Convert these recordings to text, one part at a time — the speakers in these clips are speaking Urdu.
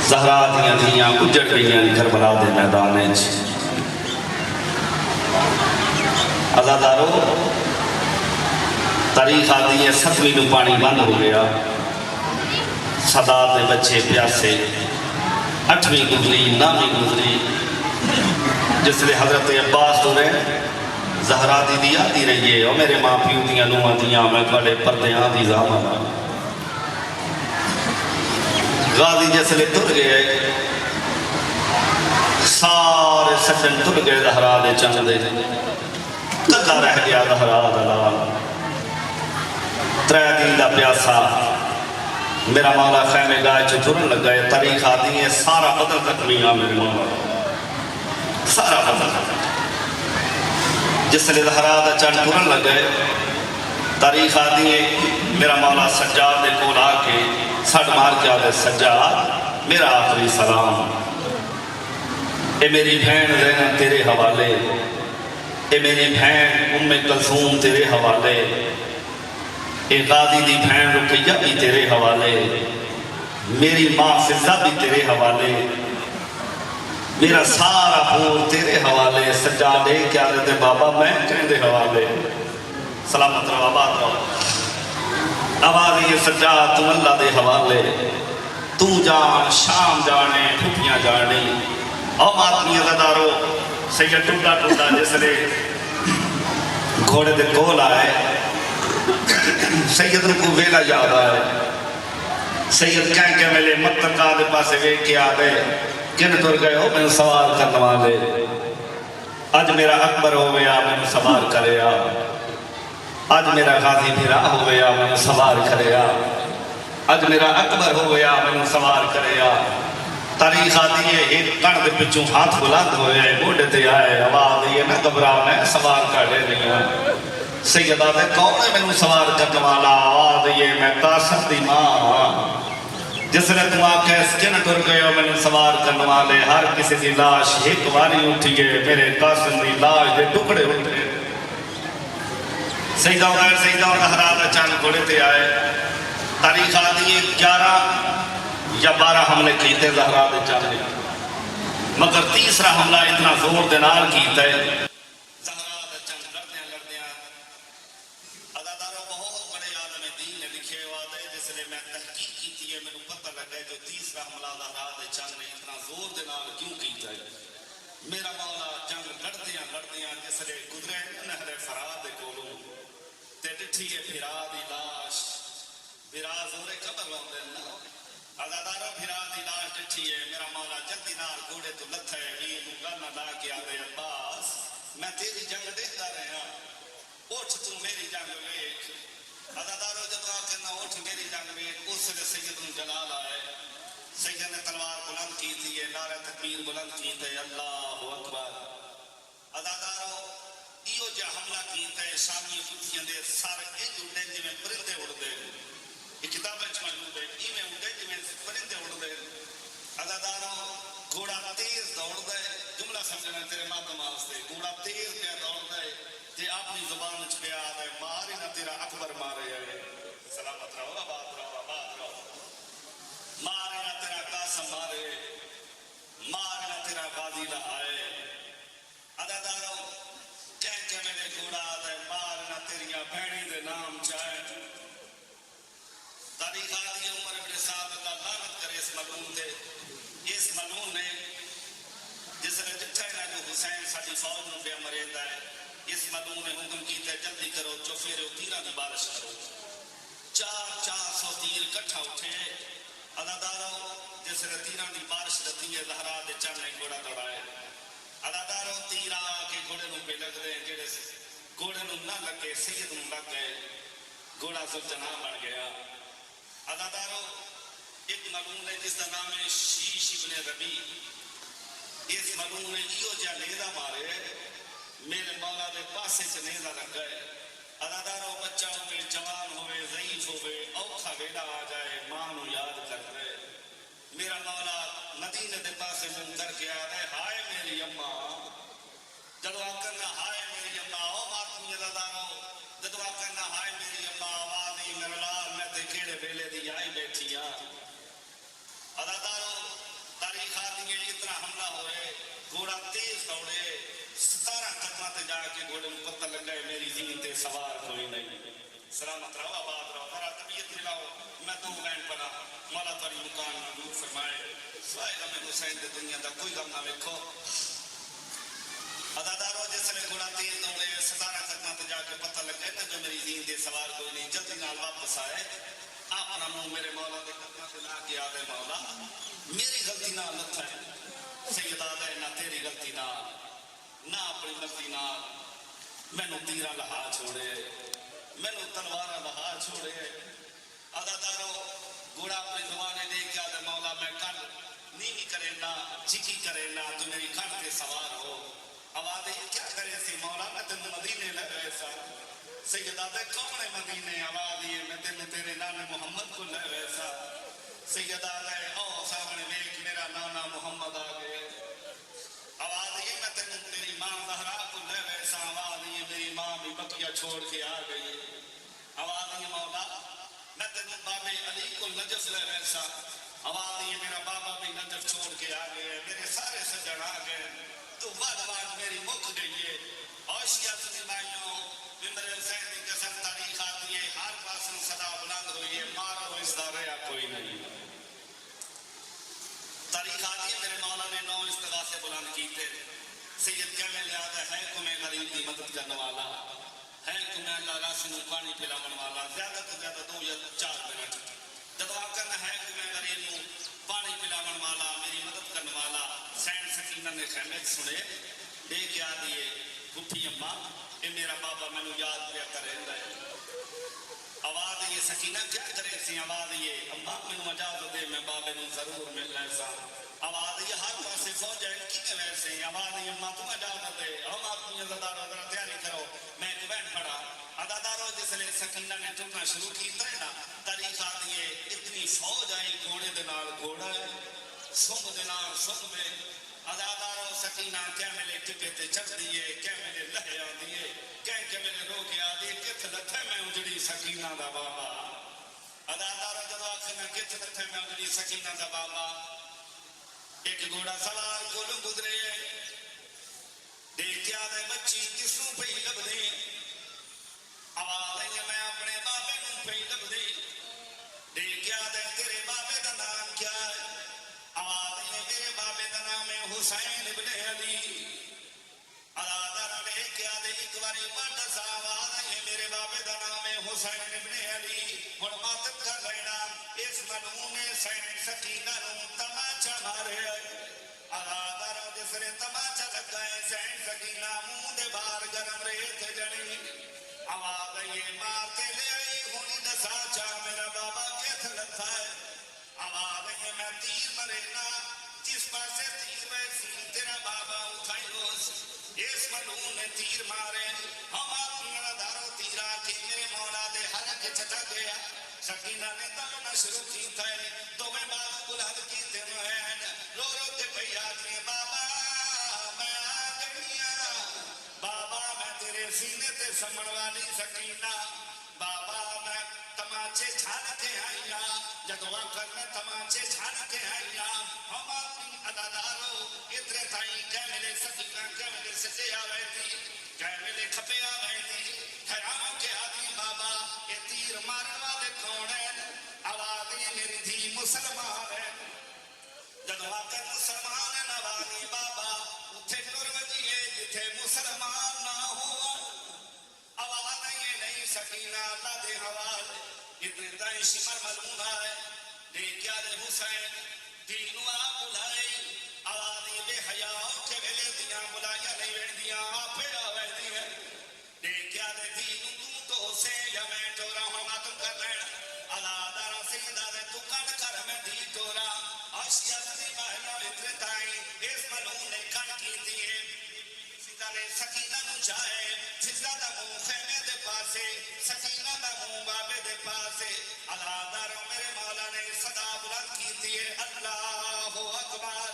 زہرا دیاں دھیاں اجڑ گئیاں کربلا دے میدان وچ۔ عزادارو تاریخ آدھی ہے 7ویں نو پانی بند ہو گیا، سادات دے بچے پیاسے، 8ویں گزری 9ویں گزری، جس لئے حضرت عباس ہو رہے زہرا دی دی آتی رہی ہے، اور میرے ماں پیو دیاں نوہ دیاں میں کھڑے پردے آدھی زامنہ غازی جس لئے تر گئے، سارے سجن تر گئے زہرا دے چند دے، کتا رہ گیا زہرا دلال، 3 دن دا پیاسا، میرا مولا خیمے گائے چترن لگ گئے، تاریخ آدھی ہے سارا بدل زخمی آ میرے مولا، سارا بدل جس لئے زہرا دا چند ترن لگ گئے، تاریخ آدھی ہے میرا مولا سجاد دے کول آ کے سڑ مار کے آدھے سجاد میرا آخری سلام، اے میری بہن زینب تیرے حوالے، اے میری بہن ام کلثوم تیرے حوالے، اے غازی دی بہن رقیہ بھی تیرے حوالے، میری ماں فضہ بھی تیرے حوالے، میرا سارا پور تیرے حوالے، سجادے کیا دیتے بابا میں کہیں دے حوالے، سلامت رہو آباد رہو، آوازی یہ سجاد تم اللہ دے حوالے، تو جان شام جانے پھپیاں جانے، اور ماتمی عزادارو سید ٹوٹا ٹوٹا جس لے گھوڑے دے کول آئے، سید کو ویلا یاد آئے، سید کہیں کہ ملے متقا دے پاسے وے کے آدھے کن تر گئے ہو میں سوال کرنے والے، آج میرا اکبر ہو گیا میں سوال کرے آ، آج میرا غازی بھیرا ہو گیا میں سوال کرے آ، آج میرا اکبر ہو گیا میں سوال کرے آ، تاریخ آدھی ہے ایک کڑ دے پچھوں ہاتھ بلند ہوئے گوڑے تے آئے، آواز یہ نہ گھبرا میں سوال کرے نہیں ہوں، سید آدھے کون ہے میں سوال کرنے والا، آواز یہ میں قاسم دی ماں، جس نے تم آکے سکن ٹر گئے ہو میں سوال کرنے والے، ہر کسی دی لاش ایک واری اٹھی گئے، میرے قاسم دی لاش دے ٹکڑے اٹھے، سیدہ اور زہرا چاند گھوڑے تے آئے، تاریخ آدھی 11 یا 12 حملے کیتے زہرا دے چاند، مگر تیسرا حملہ اتنا زور دے نال کیتا ہے، زہرا دے چاند لڑدیاں عزاداروں بہت بڑے عالم دین نے لکھے وعدے، جس لئے میں تحقیق کیتی ہے میں پتہ لگے جو تیسرا حملہ زہرا دے چاند نے اتنا زور دے نال کیوں کیتا ہے، میرا مولا جنگ لڑدیاں جس لئے گزرے نہر فرات دے کولوں تے ڈٹھی ہے بھرا دی لاش، بھرا زورے قبر ہوندے نا، عزاداروں بھرا دی لاش ڈٹھی ہے، میرا مولا جلدی نال گھوڑے تو لتھے ویر گانا لا کے آدھے عباس میں تیری جنگ دیکھتا رہا، اٹھ تو میری جنگ ویکھ، عزاداروں جب آکے نہ اٹھ میری جنگ ویکھ، اس سے سید جلال آئے، سید نے تلوار بلند کی تھی، نعرہ تکبیر بلند کی تھی، اللہ اکبر، عزاداروں ایو جا حملہ کیتا ہے، شامی کتیاں دے سارے ایک اڑے جی میں پرندے اڑ دے، یہ کتاب اچھ موجود ہے، ای میں اڑے جی میں پرندے اڑ دے، عزاداروں گھوڑا تیز دوڑ دے، جملہ سمجھنا تیرے ماتم آستے، گھوڑا تیز پہ دوڑ دے، تے اپنی زبان اچھ پہ آدھے، ماری نہ تیرا اکبر مارے ہے، سلامت رہو آباد رہو، ماری نہ تیرا قاسم مارے، ماری نہ تیرا غازی نہ آئے، عزاداروں کہ میرے گھوڑا دے مارنا تیریاں بہنی دے نام چاہے، تاریخ آدھی عمر ابن صاحب اللہ لعنت کرے اس ملعون دے، اس ملعون نے جس نے جتھے نہ جو حسین ساڈی فوج نو پہ مریندا ہے، اس ملعون نے حکم کیتا ہے جلدی کرو چوفیرو تیراں دی بارش کرو، 400 تیر کٹھا اٹھے، عزاداروں جس نے تیراں دی بارش دتی ہے، زہرا دے چاند نے گھوڑا دوڑائے، عزاداروں تیر آ کے گھوڑے نو پہ لگ دے، جڑے گھوڑے نو نہ لگے سید نو لگ گئے، گھوڑا ذوالجناح بن گیا، عزاداروں ایک ملعون ہے جس کا نام ہے شیش ابن ربیع، اس ملعون نے ایو جا نیزہ مارے، میرے مولا دے پاسے سے نیزہ لگ گئے، عزاداروں بچہ ہوئے جوان ہوئے ضعیف ہوئے اوکھا ویلا آ جائے ماں نو یاد کر رہے، میرا مولا مدینے دے پاسے منہ کر کے آ رہے، ہائے میری اماں، جدوا کرنا ہائے میری اماں، او ماتمی عزاداروں جدوا کرنا ہائے میری اماں، آواز نہیں میرا لال میں تے کیڑے ویلے دی آئی بیٹھی ہاں، عزاداروں اتنا حملہ ہوئے گھوڑا تیز دوڑے 17 قدمہ تے جا کے گھوڑے میں پتہ لگ گئے میری زین تے سوار کوئی نہیں سلامت رہو آباد رہو ذرا طبیعت ملاؤ میں 2 بین پڑا مولا تاری مکان نور فرمائے سوائے غم حسین دے دنیا دا کوئی غم نہ ویکھو ادادارو جس نے گھوڑا تیز دوڑے 17 قدمہ تے جا کے پتہ لگ گئے جو میری زین تے سوار کوئی نہیں جلدی نال واپس آئے اپنا منہ میرے مولا دے قدمہ تے لا کے آدھے مولا میری غلطی نہ نہ ہے سیدہ دے نہ تیری غلطی نہ اپنی غلطی نہ مینوں تیرا لہا چھوڑے مینوں تلوارا لہا چھوڑے ادادارو گھوڑا اپنی زبانے دے کے آدھے مولا میں کل نیوی کرے نہ چکی کرے نہ تو میری کھڑ کے سوار ہو آواز کیا کرے سی مولا میں تینوں مدینے لے گئے سا سیدہ دے کون ہے مدینے آواز یہ میں تینوں تیرے نام محمد کو لے گئے سا سیدہ دے او سامنے دیکھ میرا نانا محمد آ گئے آواز یہ میں تینوں تیری ماں زہرا کو لے گئے سا آواز یہ میری ماں بھی بکیا چھوڑ کے آ گئی آواز یہ مولا میں تینوں بابے علی کو نجف لے گئے سا آواز یہ میرا بابا بھی نجف چھوڑ کے آ گئے میرے سارے سجن آ گئے تو واد میری مک گئی ہے اوشیا سنیمائیوں ممبر حسین کی قسم تاریخ آتی ہے ہر پاسوں صدا بلند ہوئی ہے مارو اس دا رہا کوئی نہیں تاریخ آتی ہے میرے مولا نے 9 استغاثے بلند کیتے سید کہنے لیا ہے تمہیں غریب کی مدد کرنے والا ہے تمہیں اللہ راس میں پانی پلاون والا زیادہ تو زیادہ 2 یا 4 منٹ جب آ کر ہے تمہیں غریب کو پانی پلاون والا میری مدد کرنے والا سین سکینہ نے خیمے سنے دے کے آ دیے پھوپھی اماں یہ میرا بابا میں یاد پیا کرے آواز یہ سکینہ کیا کرے سی آواز یہ اماں میں اجازت دے میں بابے نوں ضرور ملنا سا آواز یہ ہر پاسے فوج ہے کتنے ویسے آواز یہ اماں تم اجازت دے ہم اپنی عزتدارو ذرا تیاری کرو میں ایک بین پڑھا ادادارو جس نے سکینہ نے ٹرنا شروع کیتا ہے نا تاریخ آتی ہے اتنی فوج آئی گھوڑے دے نال گھوڑا ہے سنگ دے نال سنگ میں ادادارو سکینہ کیا ملے ٹکے تے چڑھ دیے کیا ملے لہے آ دیے کیا ملے رو کے آ دیے کت لتھے میں اجڑی سکینہ دا بابا ادادارو جب آخر میں کت لتھے میں اجڑی سکینہ دا بابا ایک گھوڑا سوار کو گزرے دیکھ آدھے بچی کسوں پہ لب دے آواز ہے میں اپنے بابے نوں پہ لب دے دیکھ آدھے تیرے بابے دا نام کیا ہے آواز ہے میرے بابے دا نام ہے حسین ابن علی ادادارا دیکھ آدھے ایک باری بڑا سا آواز ہے میرے بابے دا نام ہے حسین ابن علی ہن ماتم کر لینا اس ملعون سین سکینہ نوں تماچا مارے ادادارا جس نے تماچا لگا ہے سین سکینہ منہ دے باہر گرم ریت جڑی آواز یہ مارتے لے آئی ہونی دسا چاہ میرا بابا کیتھ لتھا ہے آواز یہ میں تیر مرے نا جس پاسے تیر ویسی تیرا بابا اٹھائی روز اس ملعون نے تیر مارے ہم اپنی دارو تیرا کہ میرے مولا دے حلق چٹا گیا سکینہ نے دانا شروع کی تھے تو میں بابا بلند کی تے مہین رو رو کے پہ آدمی بابا میں آ گئیا بابا میں تیرے سینے تے سمڑ والی سکینہ بابا میں تماچے چھان کے آئیا جدو آخر میں تماچے چھان کے آئیا ہم اپنی ادادارو اترے تھائی کہہ ملے سکینہ کہہ ملے سجے آوے دی کہہ ملے کھپے آوے دی حیرانوں کے آدمی بابا یہ تیر مارن والے کون ہے آواز یہ میری دھی مسلمان ہے جدو آخر مسلمان نوانی بابا اتھے ٹر وجیے جتھے مسلمان نہ ہوا آواز یہ نہیں سکینہ اللہ دے حوالے اتنے دائیں شمر ملعون آئے دیکھیا دے حسین دینو آپ بلائے آواز یہ بے حیاء کے ویلے دیاں بلائیا نہیں وین دیاں آپ پہ آوے دی ہے دیکھیا دے دینو تم تو سے یا میں ٹورا ہوں ماتم کر لینا اللہ دارا سیدہ دے تو کن کر میں دی ٹورا آشیا دی مہنہ اتنے دائیں اس ملعون نے کن کی دیئے سیدہ نے سکینہ نو چاہے سیدہ دا منہ خیمے دے پاسے سکینہ دا منہ بابے دے پاسے اللہ دارا میرے مولا نے صدا بلند کی دیئے اللہ اکبر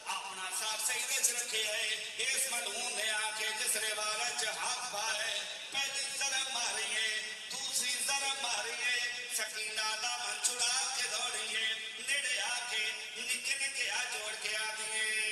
اپنا ساتھ سیدے چ رکھے ہے اس ملعون نے آکے جس روارج ہاتھ پائے پہلی ضرب ماریے دوسری ضرب ماریے سکینہ دامن چھڑا کے دوڑیے نیڑے آکے نکے نکے جوڑ کے آ دیئے